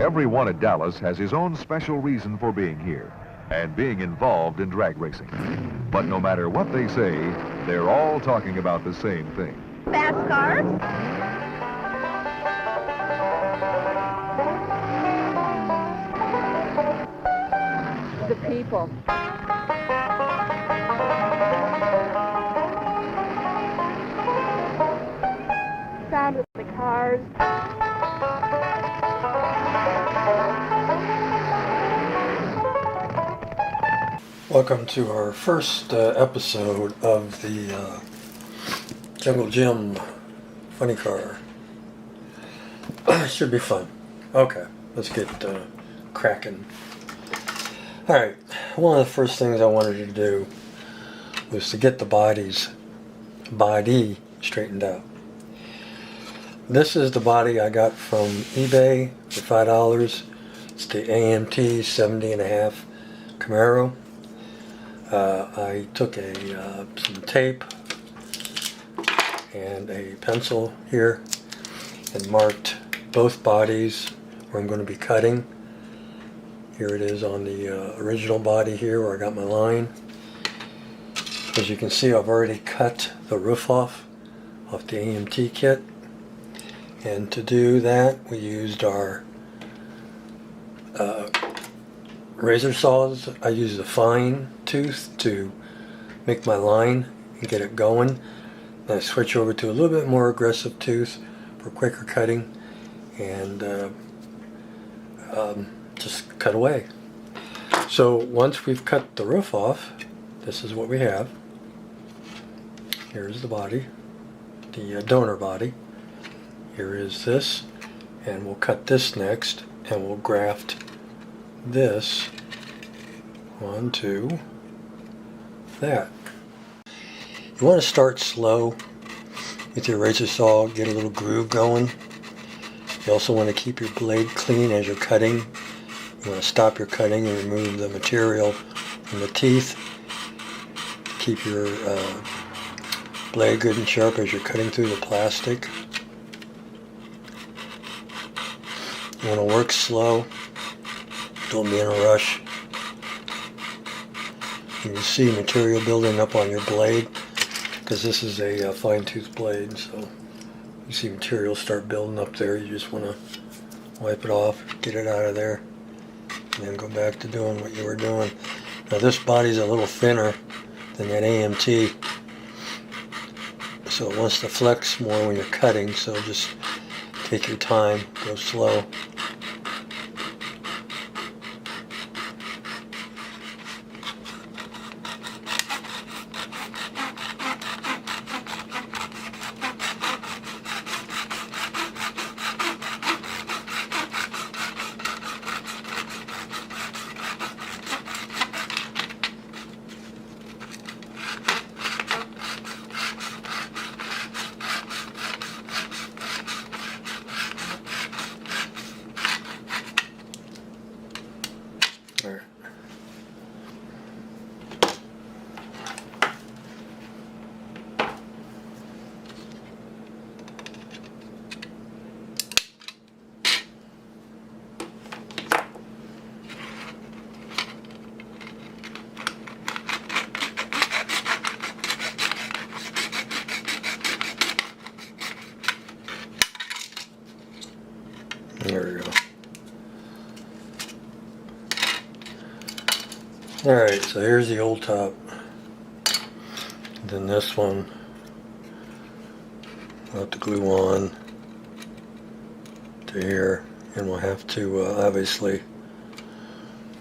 Everyone at Dallas has his own special reason for being here and being involved in drag racing. But no matter what they say, they're all talking about the same thing. Fast cars? The people. Sound of the cars. Welcome to our first episode of the Jungle Gym funny car. Should be fun. Okay, let's get cracking. Alright, one of the first things I wanted to do was to get the body straightened out. This is the body I got from eBay for $5. It's the AMT 70.5 Camaro. I took some tape and a pencil here and marked both bodies where I'm going to be cutting. Here it is on the original body here where I got my line. As you can see, I've already cut the roof off the AMT kit. And to do that, we used our razor saws. I used a fine tooth to make my line and get it going. Then I switch over to a little bit more aggressive tooth for quicker cutting and just cut away. So once we've cut the roof off, this is what we have. Here's the body, the donor body. Here is this, and we'll cut this next, and we'll graft this onto that. You want to start slow with your razor saw, get a little groove going. You also want to keep your blade clean as you're cutting. You want to stop your cutting and remove the material from the teeth. Keep your blade good and sharp as you're cutting through the plastic. You want to work slow. Don't be in a rush. You can see material building up on your blade because this is a fine-tooth blade, so you see material start building up there. You just want to wipe it off, get it out of there, and then go back to doing what you were doing. Now this body's a little thinner than that AMT, so it wants to flex more when you're cutting, so just take your time, go slow. There we go. Alright, so here's the old top. Then this one I'll have to glue on to here, and we'll have to obviously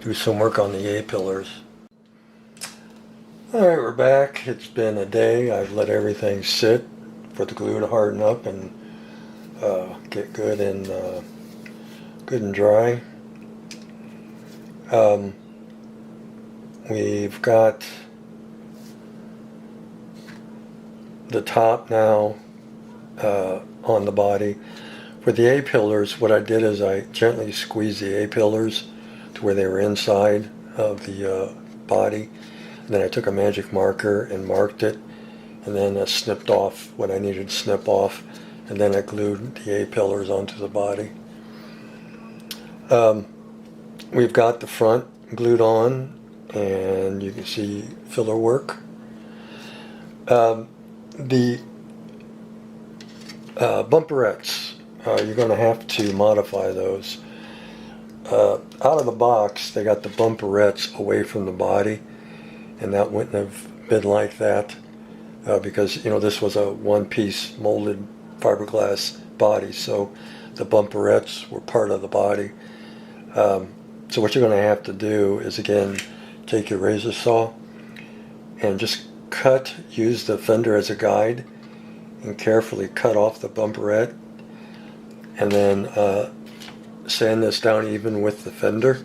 do some work on the A-pillars. Alright, we're back. It's been a day. I've let everything sit for the glue to harden up and get good and dry. We've got the top now on the body. For the A-pillars, what I did is I gently squeezed the A-pillars to where they were inside of the body. And then I took a magic marker and marked it, and then I snipped off what I needed to snip off, and then I glued the A-pillars onto the body. We've got the front glued on, and you can see filler work. The bumperettes, you're going to have to modify those. Out of the box, they got the bumperettes away from the body, and that wouldn't have been like that because, you know, this was a one-piece molded fiberglass body, so the bumperettes were part of the body. So what you're going to have to do is, again, take your razor saw and just use the fender as a guide and carefully cut off the bumperette, and then sand this down even with the fender,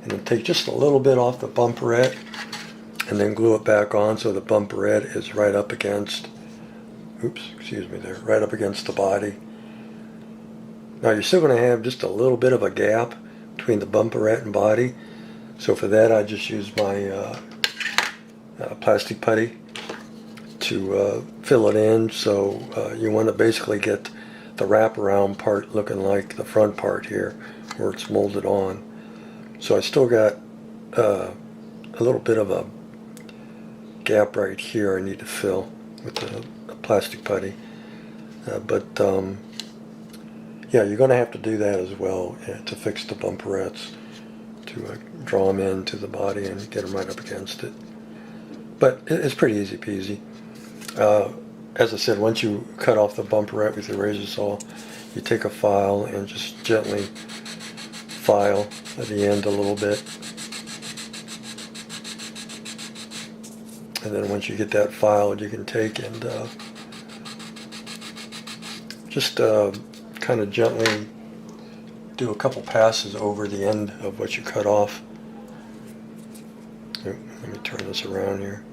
and then take just a little bit off the bumperette and then glue it back on so the bumperette is right up against, right up against the body. Now you're still going to have just a little bit of a gap between the bumperette and body, so for that I just use my plastic putty to fill it in. So you want to basically get the wraparound part looking like the front part here where it's molded on. So I still got a little bit of a gap right here I need to fill with the plastic putty. Yeah, you're going to have to do that as well to fix the bumperettes, to draw them into the body and get them right up against it. But it's pretty easy peasy. As I said, once you cut off the bumperette with your razor saw, you take a file and just gently file at the end a little bit. And then once you get that filed, you can take and just kind of gently do a couple passes over the end of what you cut off. Let me turn this around here.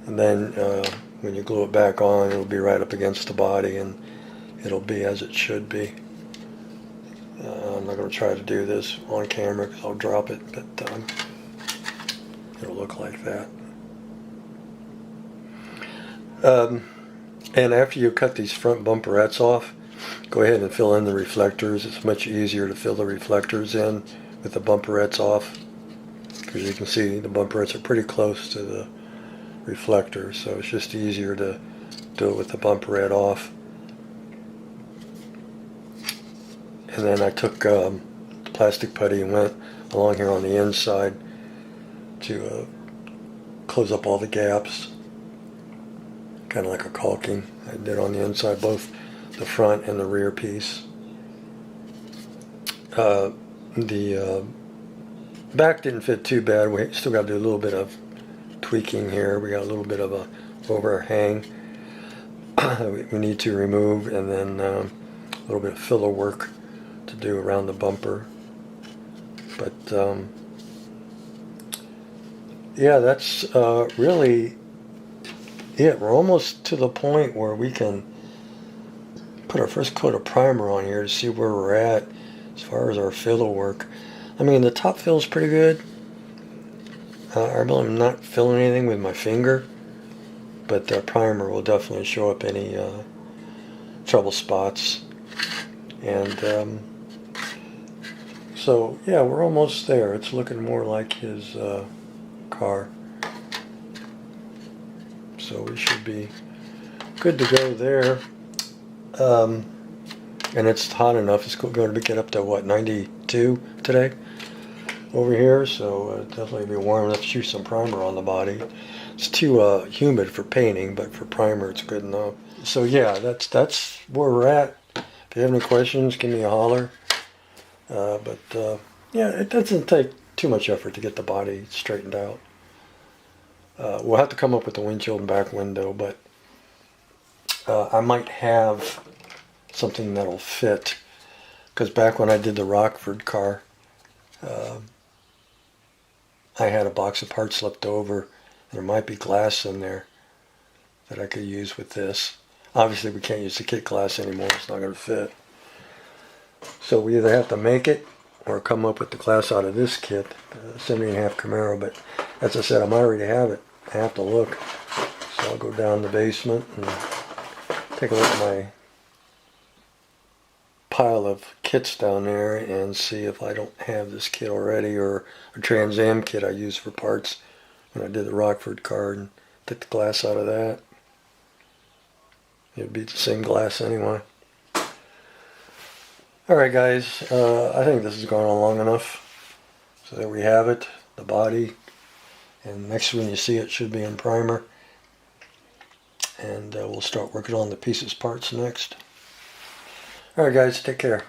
And then when you glue it back on, it'll be right up against the body and it'll be as it should be. I'm not going to try to do this on camera because I'll drop it, but it'll look like that. And after you cut these front bumperettes off, go ahead and fill in the reflectors. It's much easier to fill the reflectors in with the bumperettes off, because you can see the bumperettes are pretty close to the reflector, so it's just easier to do it with the bumperette off. And then I took the plastic putty and went along here on the inside to close up all the gaps, kind of like a caulking. I did on the inside, both the front and the rear piece. The back didn't fit too bad. We still got to do a little bit of tweaking here. We got a little bit of a overhang we need to remove, and then a little bit of filler work to do around the bumper. But yeah, that's really it. We're almost to the point where we can put our first coat of primer on here to see where we're at as far as our filler work. I mean, the top fill's pretty good. I'm not filling anything with my finger, but the primer will definitely show up any trouble spots. And so yeah, we're almost there. It's looking more like his car. So we should be good to go there. And it's hot enough. It's going to get up to what, 92 today over here, so definitely be warm enough to shoot some primer on the body. It's too humid for painting, but for primer it's good enough. So yeah, that's where we're at. If you have any questions, give me a holler. Yeah, it doesn't take too much effort to get the body straightened out. We'll have to come up with the windshield and back window, but I might have something that'll fit, because back when I did the Rockford car, I had a box of parts left over, and there might be glass in there that I could use with this. Obviously we can't use the kit glass anymore, it's not going to fit. So we either have to make it or come up with the glass out of this kit, 70.5 Camaro, but as I said, I might already have it. I have to look. So I'll go down the basement and take a look at my pile of kits down there and see if I don't have this kit already, or a Trans Am kit I used for parts when I did the Rockford car and took the glass out of that. It'd be the same glass anyway. Alright guys, I think this has gone on long enough. So there we have it, the body. And next when you see it should be in primer. And we'll start working on the pieces parts next. Alright guys, take care.